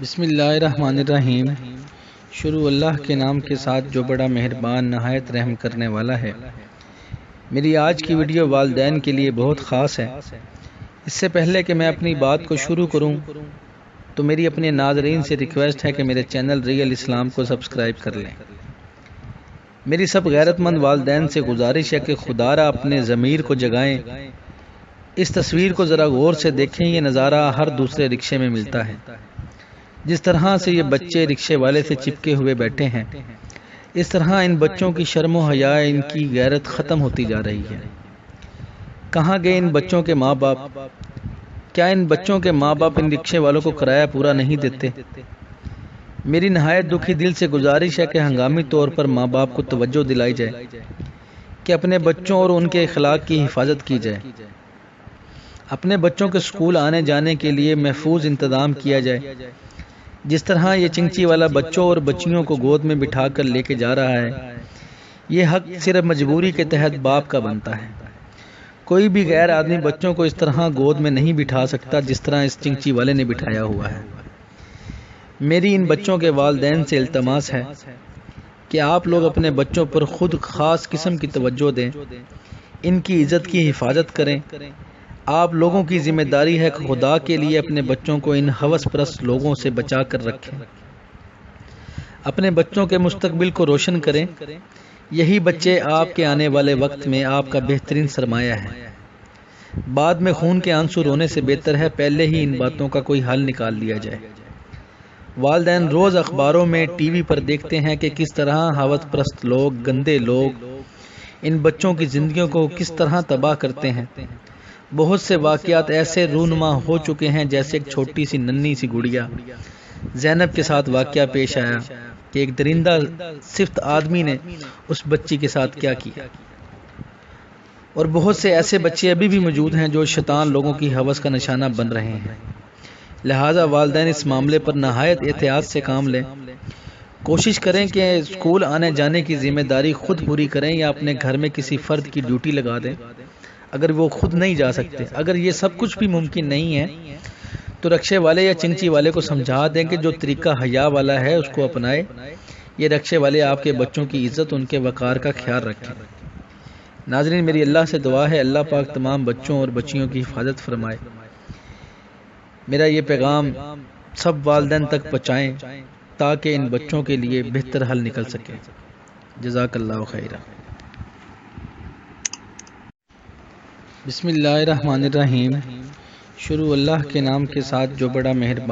بسم اللہ الرحمن الرحیم۔ شروع اللہ کے نام کے ساتھ جو بڑا مہربان نہایت رحم کرنے والا ہے۔ میری آج کی ویڈیو والدین کے لیے بہت خاص ہے۔ اس سے پہلے کہ میں اپنی بات کو شروع کروں تو میری اپنے ناظرین سے ریکویسٹ ہے کہ میرے چینل ریئل اسلام کو سبسکرائب کر لیں۔ میری سب غیرت مند والدین سے گزارش ہے کہ خدا را اپنے ضمیر کو جگائیں۔ اس تصویر کو ذرا غور سے دیکھیں، یہ نظارہ ہر دوسرے رکشے میں ملتا ہے۔ جس طرح سے یہ بچے رکشے والے سے چپکے ہوئے بیٹھے ہیں، اس طرح ان بچوں کی شرم و حیا، ان کی غیرت ختم ہوتی جا رہی ہے۔ کہاں گئے ان بچوں کے ماں باپ؟ کیا ان بچوں کے ماں باپ ان رکشے والوں کو کرایہ پورا نہیں دیتے؟ میری نہایت دکھی دل سے گزارش ہے کہ ہنگامی طور پر ماں باپ کو توجہ دلائی جائے کہ اپنے بچوں اور ان کے اخلاق کی حفاظت کی جائے۔ اپنے بچوں کے اسکول آنے جانے کے لیے محفوظ انتظام کیا جائے۔ جس طرح یہ چنگچی والا بچوں اور بچیوں کو گود میں بٹھا کر لے کے جا رہا ہے، یہ حق صرف مجبوری کے تحت باپ کا بنتا ہے۔ کوئی بھی غیر آدمی بچوں کو اس طرح گود میں نہیں بٹھا سکتا جس طرح اس چنگچی والے نے بٹھایا ہوا ہے۔ میری ان بچوں کے والدین سے التماس ہے کہ آپ لوگ اپنے بچوں پر خود خاص قسم کی توجہ دیں، ان کی عزت کی حفاظت کریں۔ آپ لوگوں کی ذمہ داری ہے کہ خدا کے لیے اپنے بچوں کو ان ہوس پرست لوگوں سے بچا کر رکھیں۔ اپنے بچوں کے مستقبل کو روشن کریں۔ یہی بچے آپ کے آنے والے وقت میں آپ کا بہترین سرمایہ ہے۔ بعد میں خون کے آنسو رونے سے بہتر ہے پہلے ہی ان باتوں کا کوئی حل نکال لیا جائے۔ والدین روز اخباروں میں ٹی وی پر دیکھتے ہیں کہ کس طرح ہوس پرست لوگ، گندے لوگ ان بچوں کی زندگیوں کو کس طرح تباہ کرتے ہیں۔ بہت سے واقعات ایسے رونما ہو چکے ہیں، جیسے ایک چھوٹی سی ننھی سی گڑیا زینب کے ساتھ واقعہ پیش آیا کہ ایک درندہ صفت آدمی نے اس بچی کے ساتھ کیا کیا۔ اور بہت سے ایسے بچے ابھی بھی موجود ہیں جو شیطان لوگوں کی ہوس کا نشانہ بن رہے ہیں۔ لہٰذا والدین اس معاملے پر نہایت احتیاط سے کام لیں۔ کوشش کریں کہ اسکول آنے جانے کی ذمہ داری خود پوری کریں یا اپنے گھر میں کسی فرد کی ڈیوٹی لگا دیں اگر وہ خود نہیں جا سکتے۔ اگر یہ سب کچھ بھی ممکن نہیں ہے تو رکشے والے یا چنگچی والے کو سمجھا دیں کہ جو طریقہ حیا والا ہے اس کو اپنائے۔ یہ رکشے والے آپ کے بچوں کی عزت، ان کے وقار کا خیال رکھیں۔ ناظرین، میری اللہ سے دعا ہے اللہ پاک تمام بچوں اور بچیوں کی حفاظت فرمائے۔ میرا یہ پیغام سب والدین تک پہنچائیں تاکہ ان بچوں کے لیے بہتر حل نکل سکے۔ جزاک اللہ خیرہ۔ بسم اللہ الرحمن الرحیم۔ شروع اللہ کے نام کے ساتھ جو بڑا مہربان